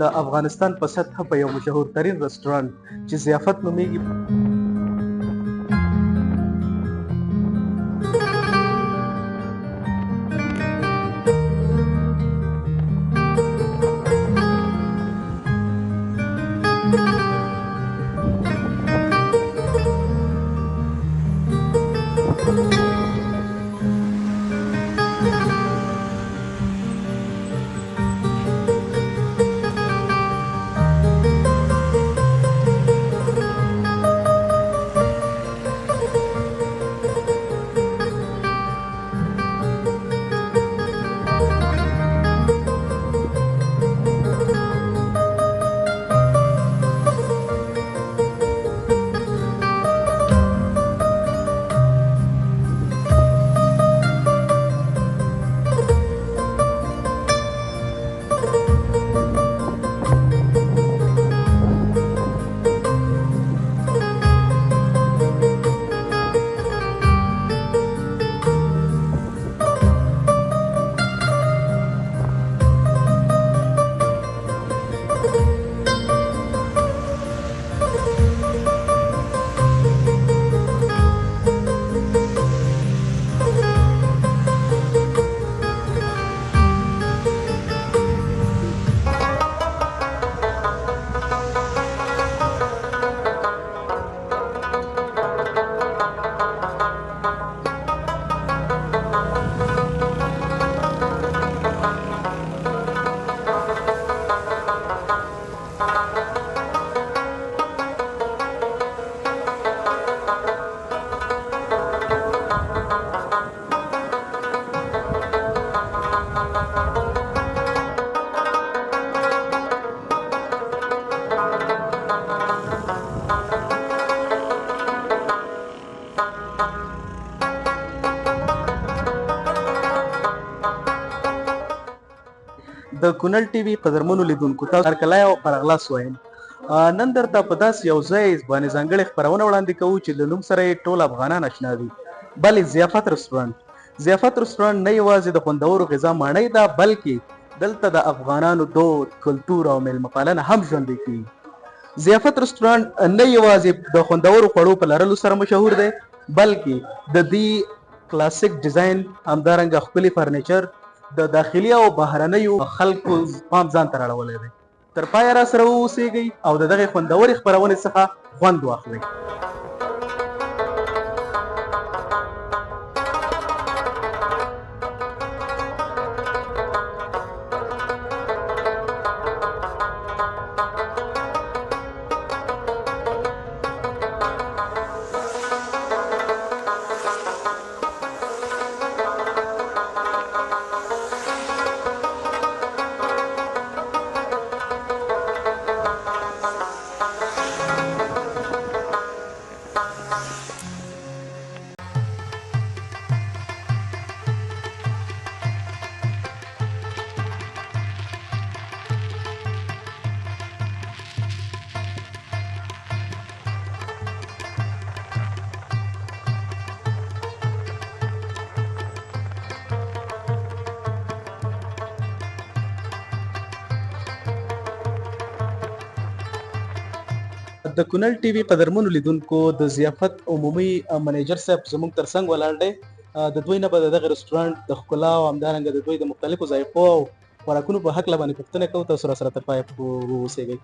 د افغانستان په سطحه په یو مشهور ترین رستورانت چې ضیافت نومیږي د کونړ ټي وي قدرمنو لیدونکو تاسو هرکلی او په راغلاست وایم. نن درته په داسې یو ځای باندې ځانګړې خپرونه وړاندې کوو چې له نوم سره یې ټول افغانان اشنا دي، بلې ضیافت رستورانت. ضیافت رستورانت نه یوازې د خوندورو غذا ماڼۍ ده، بلکې دلته د افغانانو دود، کلتور او میلمه پالنه هم ژوندۍ کیږي. ضیافت رستورانت نه یوازې د خوندورو خوړو په لرلو سره مشهور دی، بلکې د دې کلاسیک ډیزاین، همدارنګه ښکلي فرنیچر د داخلي او بهرنیو خلکو پام ځان ته راړولی دی. تر پایه را سره واوسیږئ او د دغې خوندورې خپرونې څخه خوند واخلئ. د کونړ ټي وي قدرمنو لیدونکو، د ضیافت عمومي منیجر صاحب زموږ تر څنګ ولاړ دی. د دوی نه به د دغه رستورانت د ښکلا او همدارنګه د دوی د مختلفو ذایقو او خوراکونو په هکله باندې پوښتنه کوو. تاسو راسره تر پایه واوسیږئ.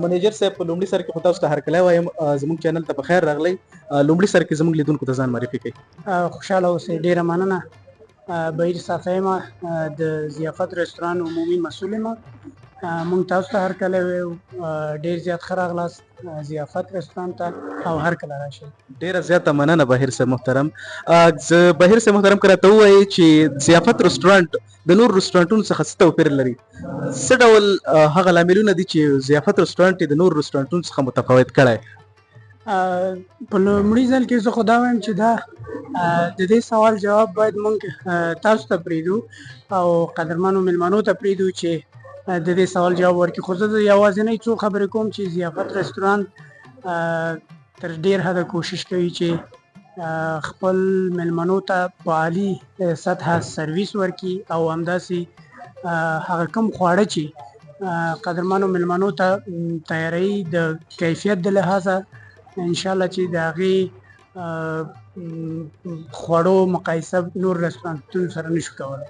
منیجر صاحب، په لومړي سر کې خو تاسو ته هرکلی وایم، زموږ چینل ته په خیر راغلی. لومړي سر کې زموږ لیدونکو ته ځان معرفي کړئ. خوشحاله اوسئ، ډېره مننه. بهیر صافی یم، د ضیافت رستوران عمومي مسؤل یم. مونږ تاسو ته هرکلی وایو، ډېر زیات ښه راغلاست ضیافت رستورانت ته او هرکله راشئ. ډیره زیاته مننه بهیر صاحب محترم. زه بهیر صاحب محترم که راته ووایئ چې ضیافت رستورانت د نورو رستورانتونو څخه څه توپیر لري؟ څه ډول هغه لاملونه دي چې ضیافت رستورانت یې د نورو رستورانتونو څخه متفاوت کړی؟ په لومړي ځل کې زه خو دا وایم چې دا د دې سوال جواب باید مونږ تاسو ته پرېږدو او قدرمنو مېلمنو ته پرېږدو چې د دې سوال جواب ورکړي. خو زه د یوازینۍ څو خبرې کوم چې ضیافت رستورانت تر ډېر حده کوشش کوي چې خپل مېلمنو ته په عالي سطحه سرویس ورکړي او همداسې هغه کوم خواړه چې قدرمنو مېلمنو ته تیاری د کیفیت د لحاظه انشاءالله چې د هغې خوړو مقایسه نور رستورانتونو سره نشو کولی.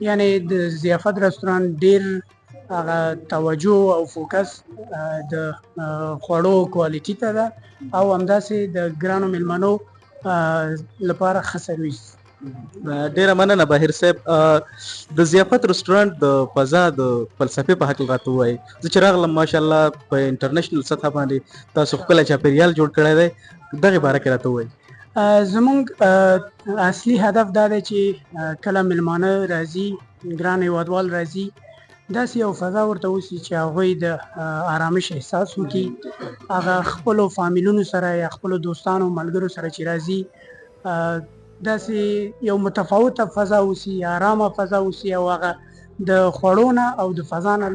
یعنې د ضیافت رستورانت ډېر هغه توجه او فوکس د خوړو کوالټي ته ده او همداسې د ګرانو مېلمنو لپاره ښه سرویس. ډیره مننه بهیر صاحب. د ضیافت رستورانت د فضا د فلسفې په هکله راته ووایي. زه چې راغلم ماشاءالله په انټرنیشنل سطحه باندې تاسو ښکلی چاپېریال جوړ کړی دی، دغې باره کې راته ووایي. زمونږ اصلي هدف دا دی چې کله مېلمانه راځي، ګران هېوادوال راځي، داسې یو فضا ورته اوسي چې هغوی د آرامش احساس وکړي، هغه خپلو فامیلونو سره یا خپلو دوستانو ملګرو سره چې راځي داسې یو متفاوته فضا اوسي، آرامه فضا اوسي او هغه د خوړو نه او د فضا نه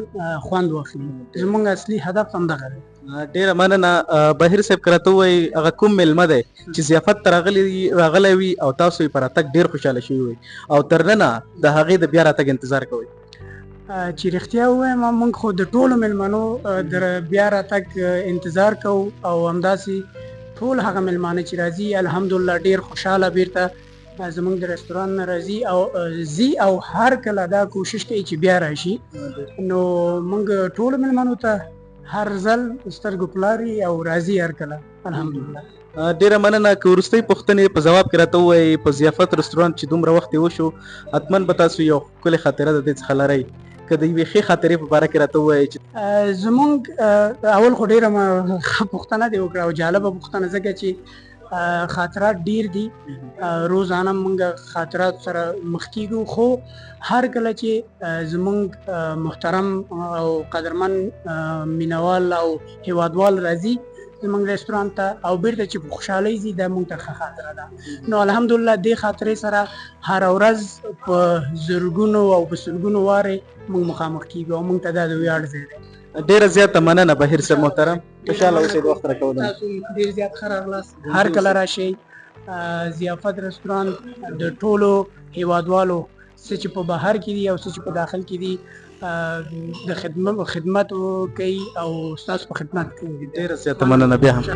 خوند واخلي. زموږ اصلي هدف همدغه دی. ډیره مننه بهیر صاحب. که راته ووایي هغه کوم میلمه دی چې ضیافت ته راغلی وي او تاسو یې په راتګ ډېر خوشحاله شوي وي او تر ننه د هغې د بیا راتګ انتظار کوئ؟ چې رښتیا ووایم موږ خو د ټولو میلمنو د بیا راتګ انتظار کوو او همداسې ټول هغه میلمانه چې راځي الحمدلله ډېر خوشحاله بیرته زموږ د رستورانت نه راځي او ځي او هر کله دا کوشش کوي چې بیا راشي. نو موږ ټولو میلمنو ته هر ځل سترګو په لارې او راځي هر کله الحمدلله. ډیره مننه. که وروستۍ پوښتنې په ځواب کې راته ووایي په ضیافت رستورانت چې دومره وخت یې وشو حتما به تاسو یو ښکلې خاطره د دې څخه لرئ. که د یوې ښې خاطرې په باره کې راته ووایي چې زمونږ اول خو ډېره ښه پوښتنه دې وکړه او جالبه پوښتنه ځکه چې خاطرات ډېر دي، روزانه موږ خاطرات سره مخ کېږو، خو هر کله چې زمونږ محترم او قدرمن مینوال او هېوادوال راځي زمونږ رستورانت ته او بیرته چې په خوشحالۍ ځي دا موږ ته ښه خاطره ده. نو الحمدلله دې خاطرې سره هره ورځ په زرګونو او په سلګونو وارې موږ مخامخ کېږو او موږ ته دا د ویاړ ځای دی. ډیره زیاته مننه بهیر صاحب محترم. خوشحاله اوسئ د وخت راکولو. تاسو ډېر زیات ښه راغلاست. هر کله راشئ. ضیافت رستورانت د ټولو هېوادوالو څه چې په بهر کې دي او څه چې په داخل کې دي د خدمت کوي او ستاسو په خدمت کوي. ډیره زیاته مننه بیا هم.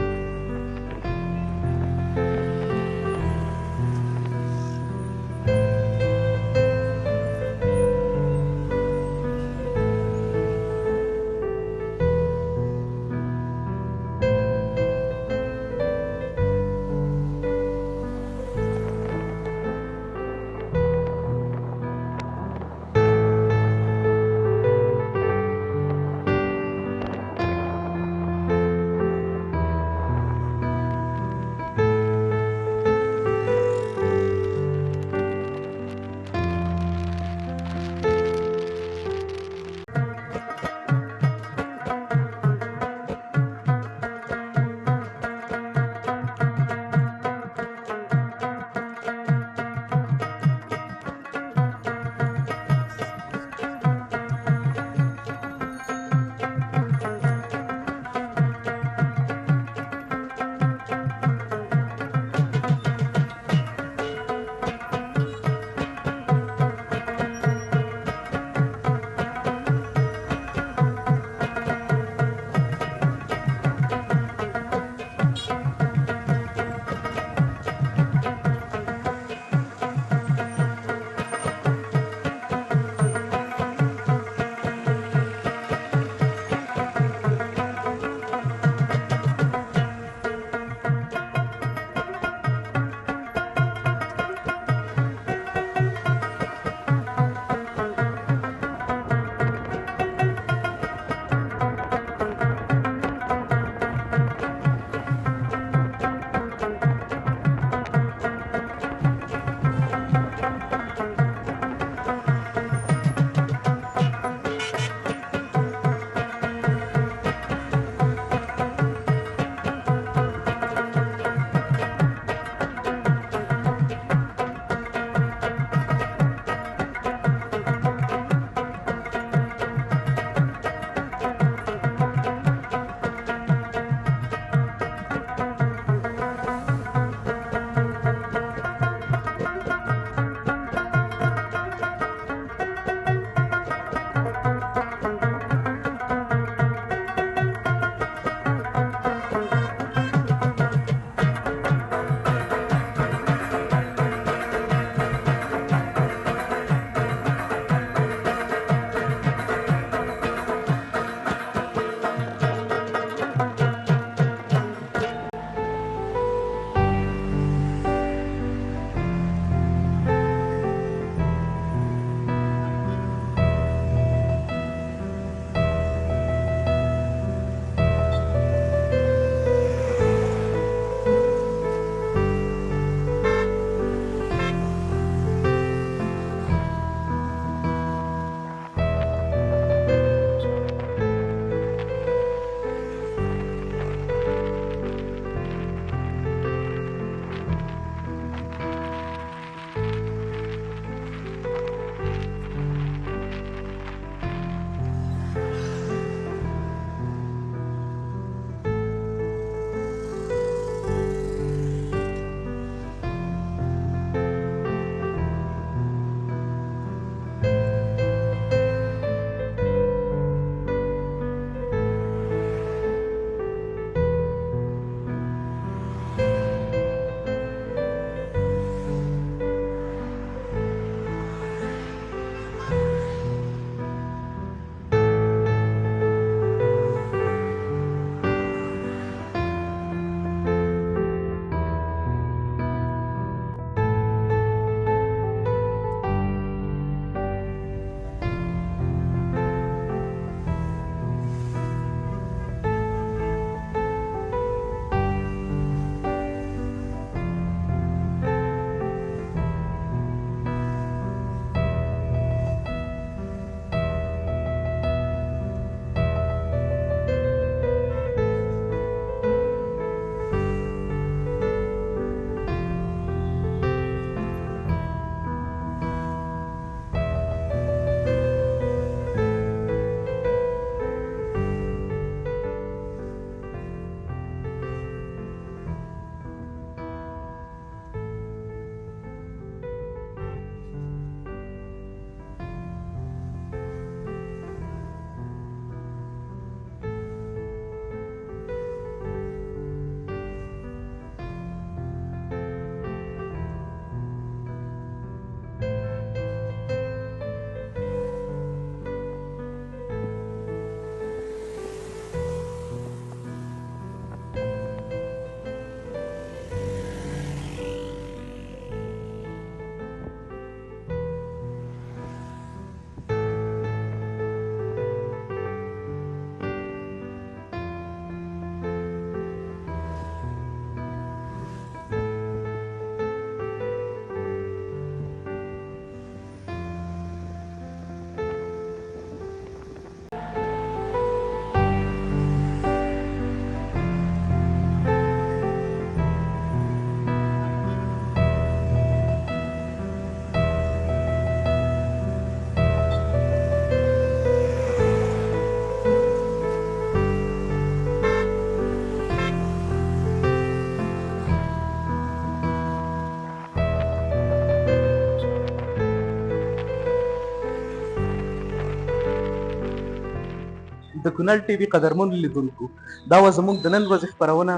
کونړ ټي وي قدرمنو لیدونکو دا وه زموږ د نن ورځې خپرونه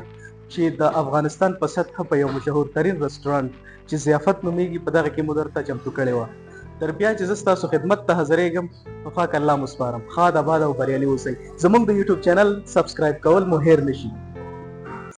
چې د افغانستان په سطحه په یو مشهور ترین رستورانټ چې ضیافت نومیږي په دغه کې مو درته چمتو کړې وه تر بیا چې زه ستاسو خدمت ته حاضرېږم په پاک الله مو سپارم ښاد آباد او بریالي اوسئ زموږ د یوټیوب چینل سبسکرایب کول مو هیر نشي